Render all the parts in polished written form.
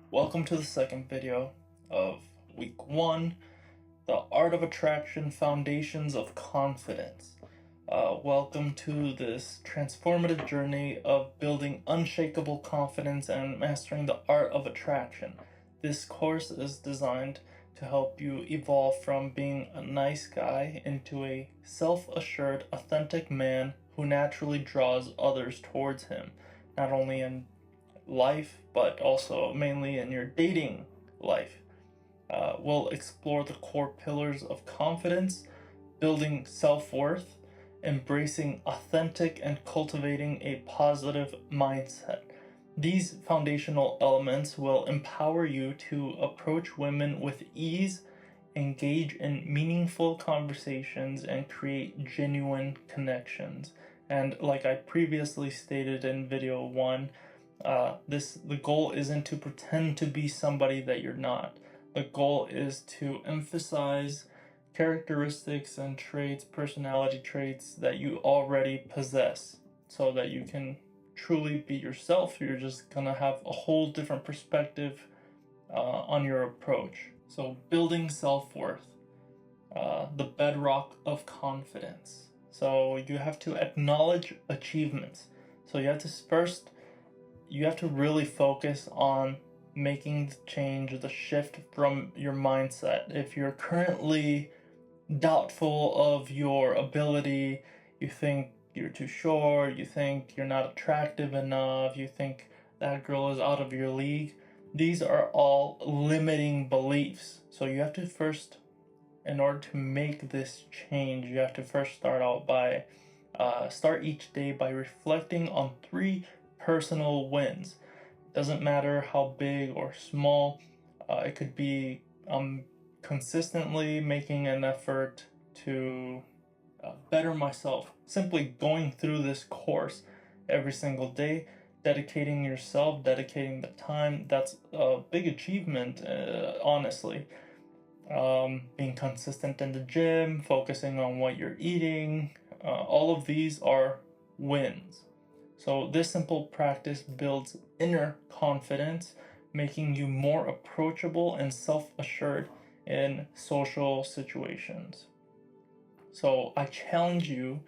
Welcome to the second video of week 1, the Art of Attraction Foundations of Confidence. Welcome to this transformative journey of building unshakable confidence and mastering the art of attraction. This course is designed to help you evolve from being a nice guy into a self-assured, authentic man who naturally draws others towards him, not only in life, but also mainly in your dating life. We'll explore the core pillars of confidence, building self-worth, embracing authentic, and cultivating a positive mindset. These foundational elements will empower you to approach women with ease, engage in meaningful conversations, and create genuine connections. And like I previously stated in video 1, the goal isn't to pretend to be somebody that you're not. The goal is to emphasize characteristics and traits, personality traits that you already possess, so that you can truly be yourself. You're just gonna have a whole different perspective on your approach. So building self-worth, the bedrock of confidence. So you have to acknowledge achievements. So you have to really focus on making the change, the shift from your mindset. If you're currently doubtful of your ability, you think you're too short, you think you're not attractive enough, you think that girl is out of your league, these are all limiting beliefs. So you have to first, in order to make this change, you have to first start each day by reflecting on 3 personal wins. Doesn't matter how big or small. It could be consistently making an effort to better myself, simply going through this course every single day, dedicating yourself, dedicating the time. That's a big achievement, honestly. Being consistent in the gym, focusing on what you're eating, all of these are wins. So this simple practice builds inner confidence, making you more approachable and self-assured in social situations. So I challenge you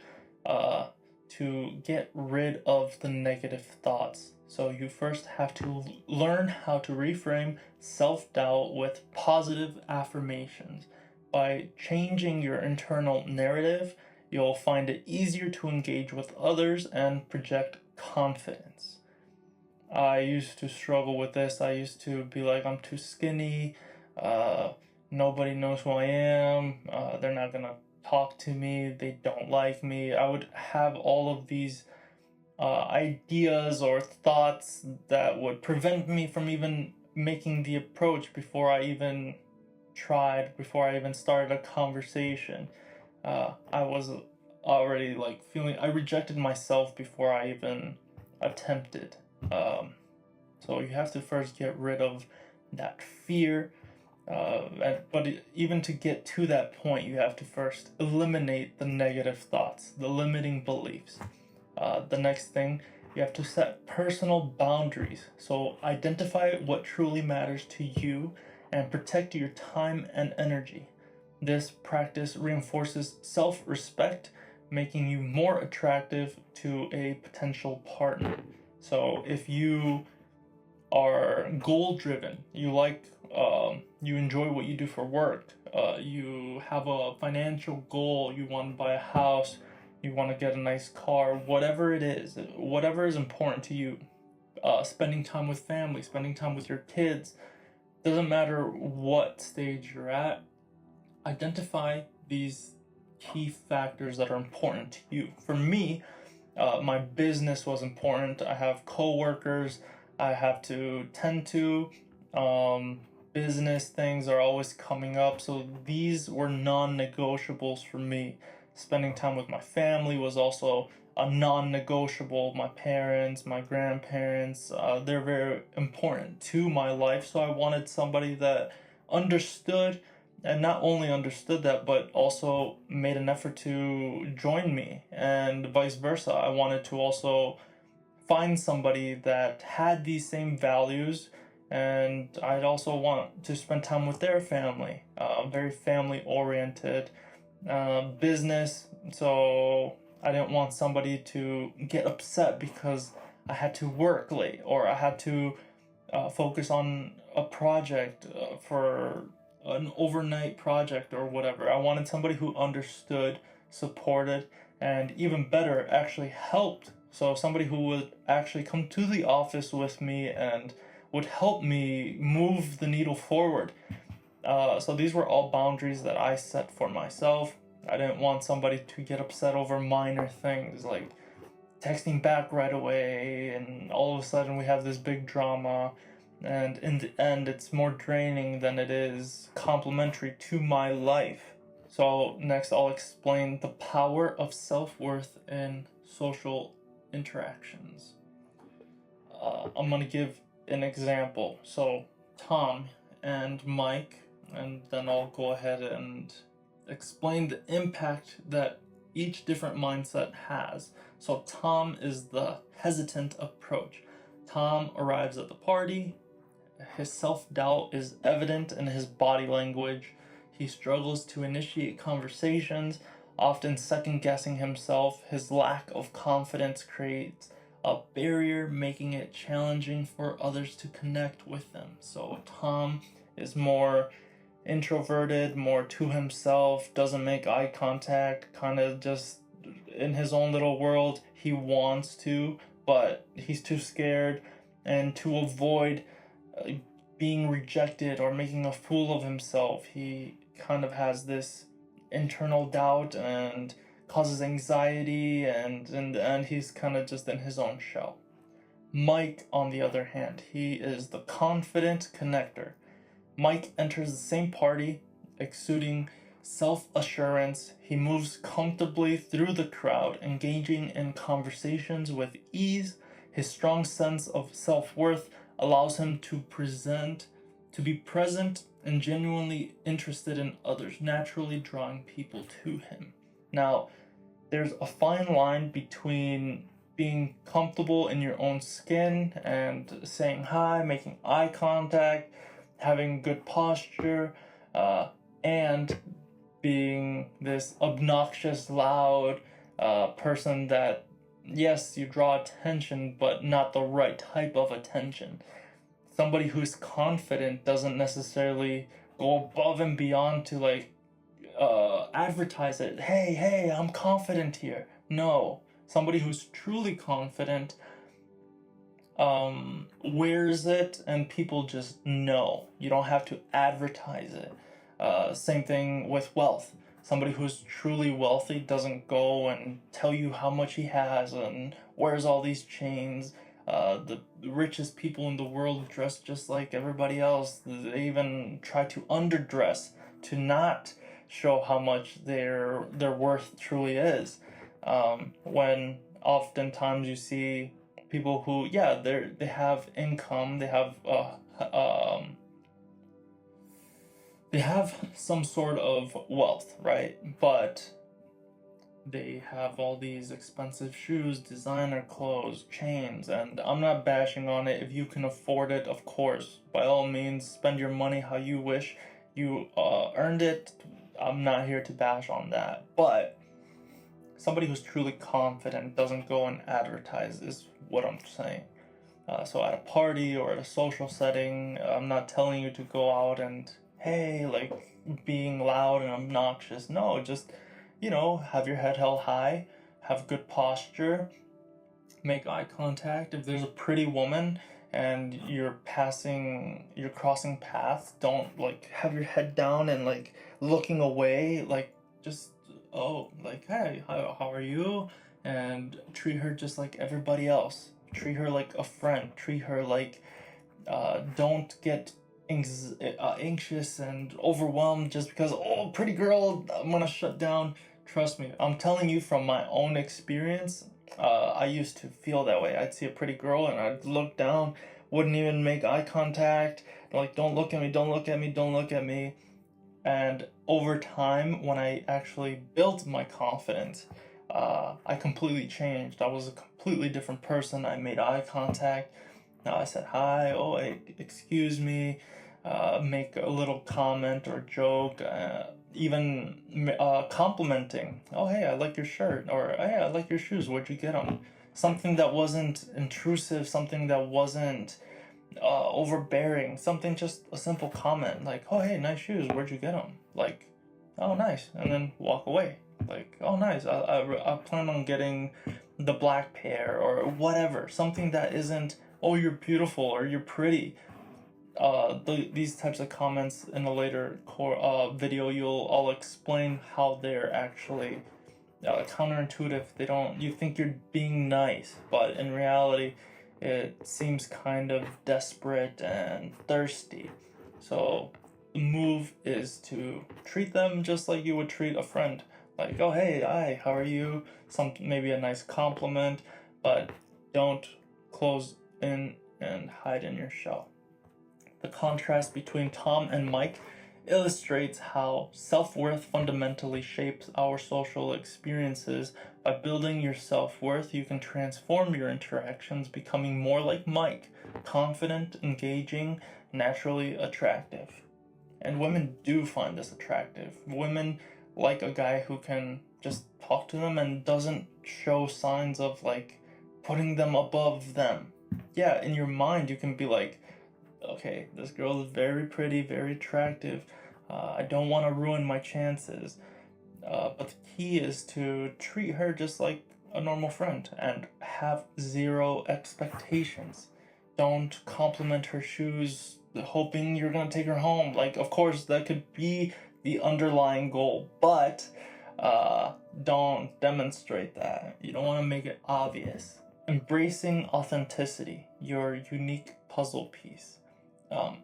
to get rid of the negative thoughts. So you first have to learn how to reframe self-doubt with positive affirmations. By changing your internal narrative, you'll find it easier to engage with others and project confidence. I used to struggle with this. I used to be like, I'm too skinny, nobody knows who I am, they're not gonna talk to me, they don't like me. I would have all of these ideas or thoughts that would prevent me from even making the approach before I even started a conversation. I was already like I rejected myself before I even attempted. So you have to first get rid of that fear. Even to get to that point, you have to first eliminate the negative thoughts, the limiting beliefs. The next thing, you have to set personal boundaries. So identify what truly matters to you and protect your time and energy. This practice reinforces self-respect, making you more attractive to a potential partner. So if you are goal-driven, you enjoy what you do for work, you have a financial goal, you want to buy a house, you want to get a nice car, whatever it is, whatever is important to you, spending time with family, spending time with your kids, doesn't matter what stage you're at, identify these key factors that are important to you. For me, my business was important. I have co-workers I have to tend to. Business things are always coming up, so these were non-negotiables for me. Spending time with my family was also a non-negotiable. My parents, my grandparents, they're very important to my life, so I wanted somebody that understood, and not only understood that, but also made an effort to join me, and vice versa. I wanted to also find somebody that had these same values and I'd also want to spend time with their family. Very family oriented business, so I didn't want somebody to get upset because I had to work late or I had to focus on a project for an overnight project or whatever. I wanted somebody who understood, supported, and even better, actually helped. So somebody who would actually come to the office with me and would help me move the needle forward. So these were all boundaries that I set for myself. I didn't want somebody to get upset over minor things like texting back right away, and all of a sudden we have this big drama, and in the end it's more draining than it is complimentary to my life. So next I'll explain the power of self-worth in social interactions. I'm gonna give an example. So Tom and Mike, and then I'll go ahead and explain the impact that each different mindset has. So Tom is the hesitant approach. Tom arrives at the party. His self-doubt is evident in his body language. He struggles to initiate conversations, often second-guessing himself. His lack of confidence creates a barrier, making it challenging for others to connect with them. So Tom is more introverted, more to himself, doesn't make eye contact, kind of just in his own little world. He wants to, but he's too scared, and to avoid being rejected or making a fool of himself, he kind of has this internal doubt and causes anxiety, and in the end he's kind of just in his own shell. Mike, on the other hand, he is the confident connector. Mike enters the same party, exuding self-assurance. He moves comfortably through the crowd, engaging in conversations with ease. His strong sense of self-worth allows him to be present and genuinely interested in others, naturally drawing people to him. Now, there's a fine line between being comfortable in your own skin and saying hi, making eye contact, having good posture, and being this obnoxious, loud person that, yes, you draw attention, but not the right type of attention. Somebody who's confident doesn't necessarily go above and beyond to advertise it. Hey, I'm confident here. No, somebody who's truly confident wears it and people just know. You don't have to advertise it. Same thing with wealth. Somebody who's truly wealthy doesn't go and tell you how much he has and wears all these chains. The richest people in the world dress just like everybody else. They even try to underdress to not show how much their worth truly is. When oftentimes you see people who, they have income, they have some sort of wealth, right? But they have all these expensive shoes, designer clothes, chains, and I'm not bashing on it. If you can afford it, of course, by all means, spend your money how you wish. You earned it. I'm not here to bash on that. But somebody who's truly confident doesn't go and advertise, is what I'm saying. So at a party or at a social setting, I'm not telling you to go out and, hey, being loud and obnoxious. No, just, have your head held high, have good posture, make eye contact. If there's a pretty woman and you're crossing paths, don't have your head down and looking away, just, hey, how are you? And treat her just like everybody else. Treat her like a friend. Treat her don't get anxious and overwhelmed just because, pretty girl, I'm gonna shut down. Trust me, I'm telling you from my own experience. I used to feel that way. I'd see a pretty girl and I'd look down, wouldn't even make eye contact, don't look at me, don't look at me, don't look at me. And over time, when I actually built my confidence, I completely changed. I was a completely different person. I made eye contact. I said hi, oh, excuse me, make a little comment or joke, even complimenting. Oh, hey, I like your shirt, or hey, I like your shoes. Where'd you get them? Something that wasn't intrusive, something that wasn't overbearing, something just a simple comment like, oh, hey, nice shoes. Where'd you get them? Like, oh, nice, and then walk away. Like, oh, nice. I plan on getting the black pair or whatever. Something that isn't, oh, you're beautiful or you're pretty. These types of comments in a later video, I'll explain how they're actually counterintuitive. You think you're being nice, but in reality, it seems kind of desperate and thirsty. So the move is to treat them just like you would treat a friend. Like, oh, hey, hi, how are you? Maybe a nice compliment, but don't close in and hide in your shell. The contrast between Tom and Mike illustrates how self-worth fundamentally shapes our social experiences. By building your self-worth, you can transform your interactions, becoming more like Mike, confident, engaging, naturally attractive. And women do find this attractive. Women like a guy who can just talk to them and doesn't show signs of like putting them above them. Yeah, in your mind you can be like, okay, this girl is very pretty, very attractive. I don't want to ruin my chances. But the key is to treat her just like a normal friend and have zero expectations. Don't compliment her shoes hoping you're going to take her home. Like, of course, that could be the underlying goal, but don't demonstrate that. You don't want to make it obvious. Embracing authenticity, your unique puzzle piece.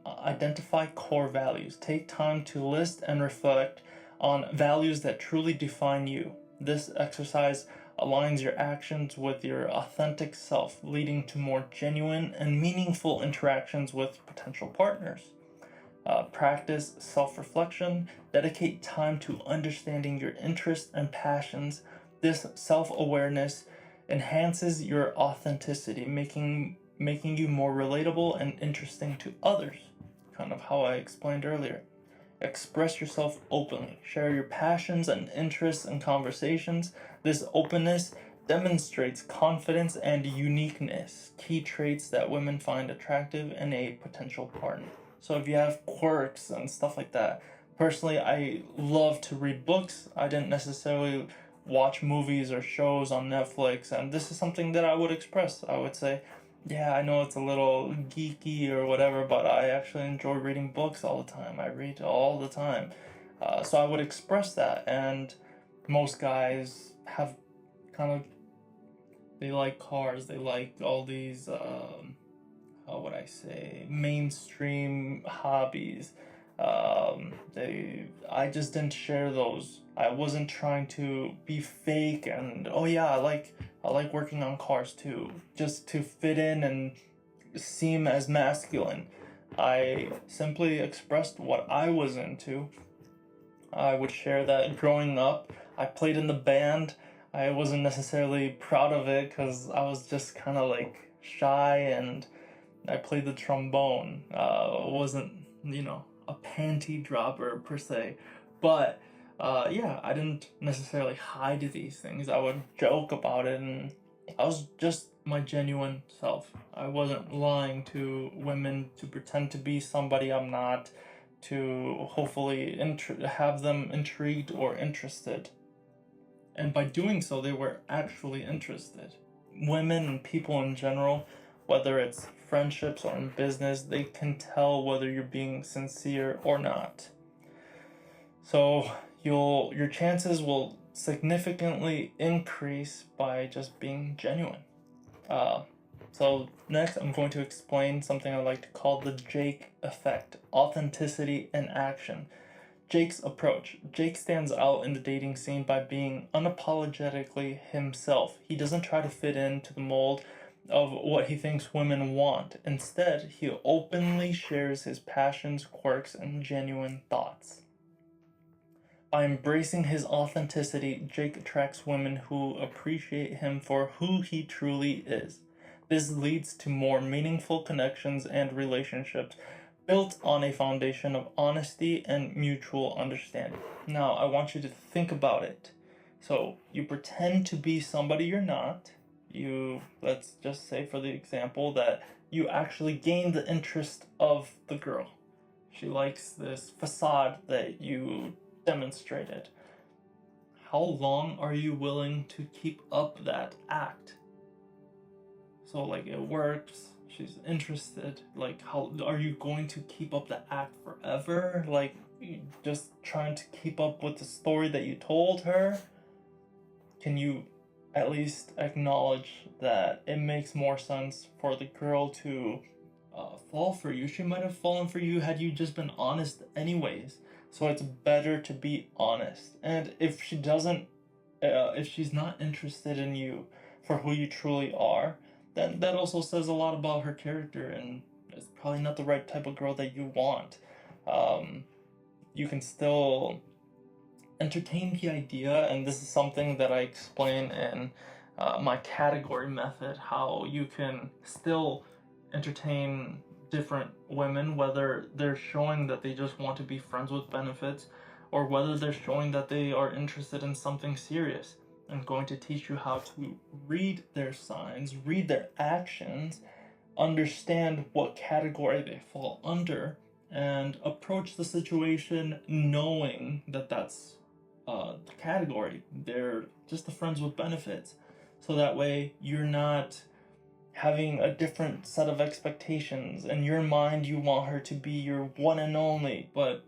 Identify core values. Take time to list and reflect on values that truly define you. This exercise aligns your actions with your authentic self, leading to more genuine and meaningful interactions with potential partners. Practice self-reflection. Dedicate time to understanding your interests and passions. This self-awareness enhances your authenticity, making you more relatable and interesting to others, kind of how I explained earlier. Express yourself openly. Share your passions and interests in conversations. This openness demonstrates confidence and uniqueness, key traits that women find attractive in a potential partner. So if you have quirks and stuff like that, personally, I love to read books. I didn't necessarily watch movies or shows on Netflix, and this is something that I would express. I would say, yeah, I know it's a little geeky or whatever, but I actually enjoy reading books all the time. I read all the time. So I would express that, and most guys have kind of, they like cars, they like all these, how would I say, mainstream hobbies. I just didn't share those. I wasn't trying to be fake and, oh yeah, I like working on cars too, just to fit in and seem as masculine. I simply expressed what I was into. I would share that growing up, I played in the band. I wasn't necessarily proud of it because I was just kind of like shy, and I played the trombone. Wasn't, a panty dropper per se. But yeah, I didn't necessarily hide these things. I would joke about it, and I was just my genuine self. I wasn't lying to women to pretend to be somebody I'm not, to hopefully have them intrigued or interested. And by doing so, they were actually interested. Women and people in general, whether it's friendships or in business, they can tell whether you're being sincere or not. So your chances will significantly increase by just being genuine. So next, I'm going to explain something I like to call the Jake effect: authenticity in action. Jake's approach. Jake stands out in the dating scene by being unapologetically himself. He doesn't try to fit into the mold of what he thinks women want. Instead, he openly shares his passions, quirks, and genuine thoughts. By embracing his authenticity, Jake attracts women who appreciate him for who he truly is. This leads to more meaningful connections and relationships built on a foundation of honesty and mutual understanding. Now, I want you to think about it. So, you pretend to be somebody you're not. Let's just say for the example that you actually gain the interest of the girl. She likes this facade that you demonstrated. How long are you willing to keep up that act? So, like, it works, she's interested. Like, how are you going to keep up the act forever? Like, just trying to keep up with the story that you told her? Can you at least acknowledge that it makes more sense for the girl to fall for you? She might have fallen for you had you just been honest anyways. So it's better to be honest. And if she doesn't, if she's not interested in you for who you truly are, then that also says a lot about her character, and it's probably not the right type of girl that you want. You can still entertain the idea, and this is something that I explain in my category method, how you can still entertain different women, whether they're showing that they just want to be friends with benefits, or whether they're showing that they are interested in something serious. I'm going to teach you how to read their signs, read their actions, understand what category they fall under, and approach the situation knowing that that's the category. They're just the friends with benefits. So that way you're not having a different set of expectations. In your mind, you want her to be your one and only, but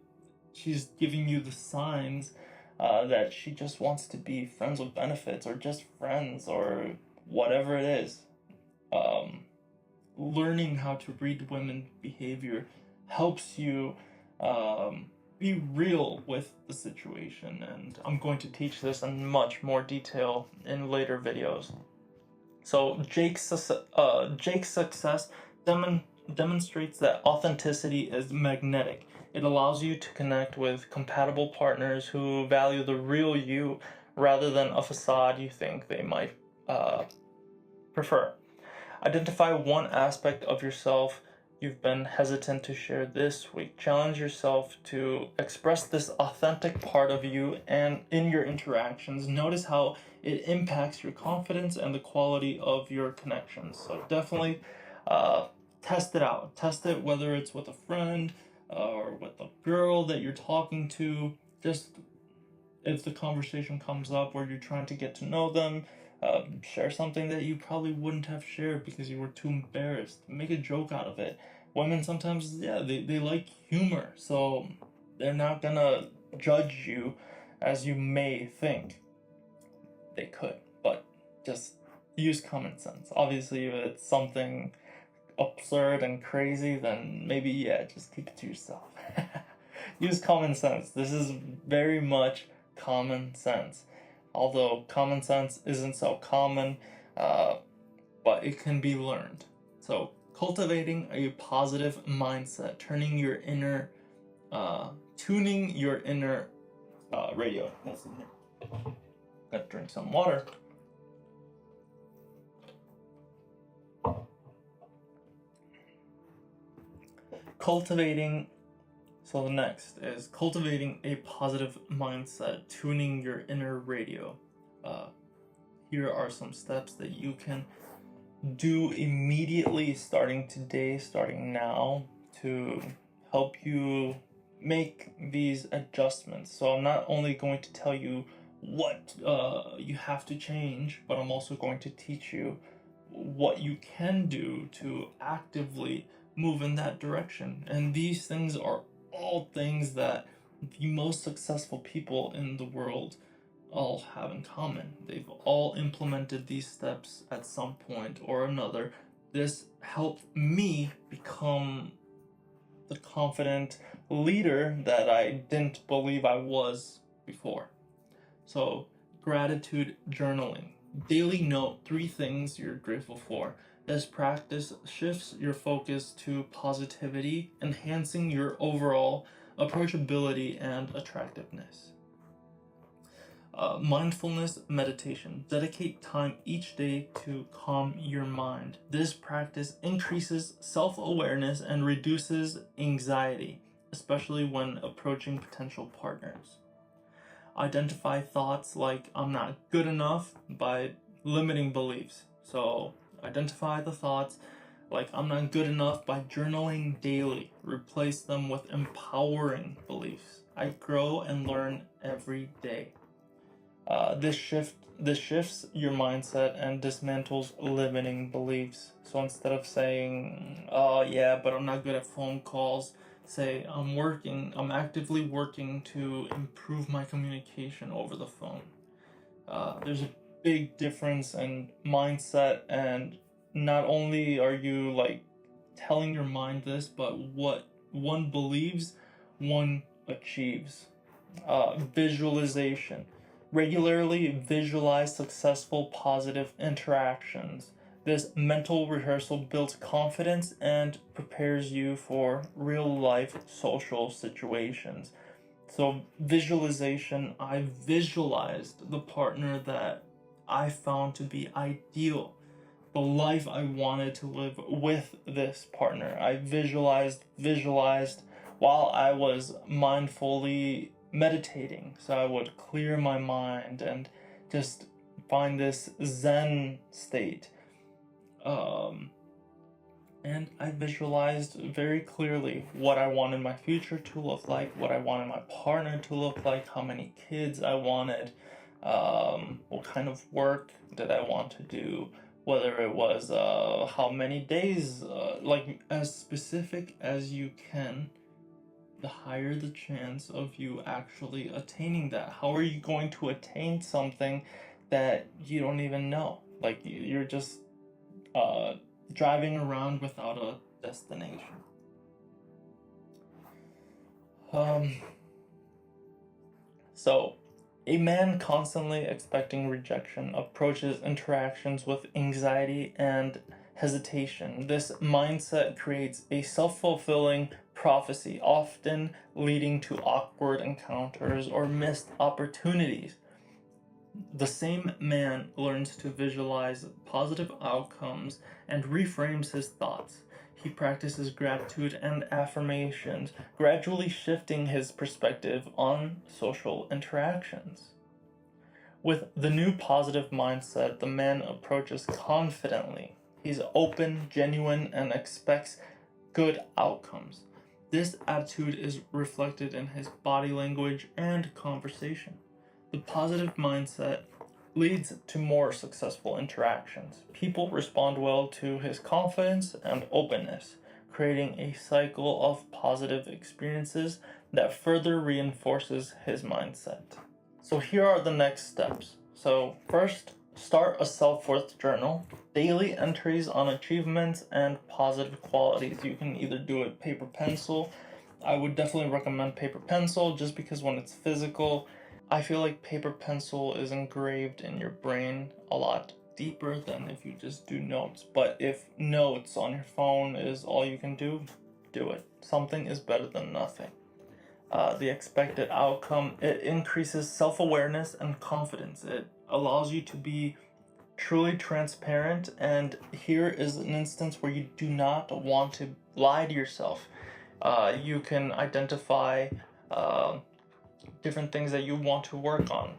she's giving you the signs that she just wants to be friends with benefits, or just friends, or whatever it is. Learning how to read women's behavior helps you be real with the situation, and I'm going to teach this in much more detail in later videos. So Jake's success demonstrates that authenticity is magnetic. It allows you to connect with compatible partners who value the real you rather than a facade you think they might prefer. Identify one aspect of yourself you've been hesitant to share this week. Challenge yourself to express this authentic part of you, and in your interactions, notice how it impacts your confidence and the quality of your connections. So definitely test it out. Test it whether it's with a friend or with a girl that you're talking to. Just if the conversation comes up where you're trying to get to know them, share something that you probably wouldn't have shared because you were too embarrassed. Make a joke out of it. Women sometimes, they like humor, so they're not gonna judge you as you may think they could, but just use common sense. Obviously, if it's something absurd and crazy, then maybe, just keep it to yourself. Use common sense. This is very much common sense. Although common sense isn't so common, but it can be learned. So cultivating a positive mindset, tuning your inner radio. Let's see here. Gotta drink some water. So the next is cultivating a positive mindset, tuning your inner radio. Here are some steps that you can do immediately, starting today, starting now, to help you make these adjustments. So I'm not only going to tell you what you have to change, but I'm also going to teach you what you can do to actively move in that direction. And these things are all things that the most successful people in the world all have in common. They've all implemented these steps at some point or another. This helped me become the confident leader that I didn't believe I was before. So, gratitude journaling. Daily note 3 things you're grateful for. This practice shifts your focus to positivity, enhancing your overall approachability and attractiveness. Mindfulness meditation. Dedicate time each day to calm your mind. This practice increases self-awareness and reduces anxiety, especially when approaching potential partners. Identify thoughts like "I'm not good enough" by limiting beliefs. So identify the thoughts like "I'm not good enough" by journaling daily. Replace them with empowering beliefs. "I grow and learn every day." This shifts your mindset and dismantles limiting beliefs. So instead of saying, "Oh yeah, but I'm not good at phone calls," say, I'm actively working to improve my communication over the phone." There's a big difference in mindset, and not only are you like telling your mind this, but what one believes, one achieves. Visualization. Regularly visualize successful positive interactions. This mental rehearsal builds confidence and prepares you for real life social situations. So visualization, I visualized the partner that I found to be ideal, the life I wanted to live with this partner. I visualized while I was mindfully meditating. So I would clear my mind and just find this Zen state. And I visualized very clearly what I wanted my future to look like, what I wanted my partner to look like, how many kids I wanted, what kind of work did I want to do, whether it was how many days, like as specific as you can. The higher the chance of you actually attaining that. How are you going to attain something that you don't even know? Like you're just driving around without a destination. So a man constantly expecting rejection approaches interactions with anxiety and hesitation. This mindset creates a self-fulfilling prophecy, often leading to awkward encounters or missed opportunities. The same man learns to visualize positive outcomes and reframes his thoughts. He practices gratitude and affirmations, gradually shifting his perspective on social interactions. With the new positive mindset, the man approaches confidently. He's open, genuine, and expects good outcomes. This attitude is reflected in his body language and conversation. The positive mindset leads to more successful interactions. People respond well to his confidence and openness, creating a cycle of positive experiences that further reinforces his mindset. So here are the next steps. So first, start a self-worth journal. Daily entries on achievements and positive qualities. You can either do it paper pencil. I would definitely recommend paper pencil just because when it's physical, I feel like paper pencil is engraved in your brain a lot deeper than if you just do notes. But if notes on your phone is all you can do it. Something is better than nothing. The expected outcome, it increases self-awareness and confidence. It allows you to be truly transparent, and here is an instance where you do not want to lie to yourself. You can identify different things that you want to work on,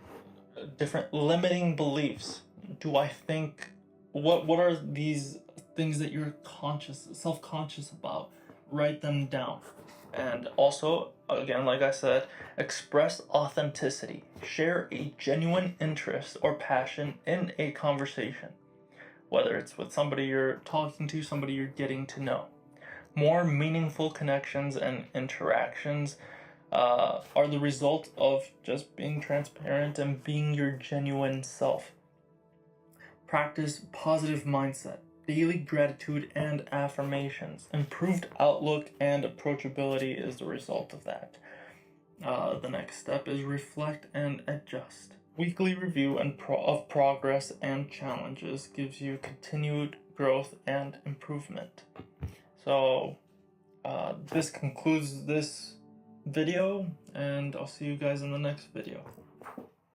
different limiting beliefs. Do I think, what are these things that you're self-conscious about? Write them down. And also, again, like I said, express authenticity. Share a genuine interest or passion in a conversation, whether it's with somebody you're talking to, somebody you're getting to know. More meaningful connections and interactions are the result of just being transparent and being your genuine self. Practice positive mindset, daily gratitude and affirmations. Improved outlook and approachability is the result of that. The next step is reflect and adjust. Weekly review of progress and challenges gives you continued growth and improvement. So this concludes this video, and I'll see you guys in the next video.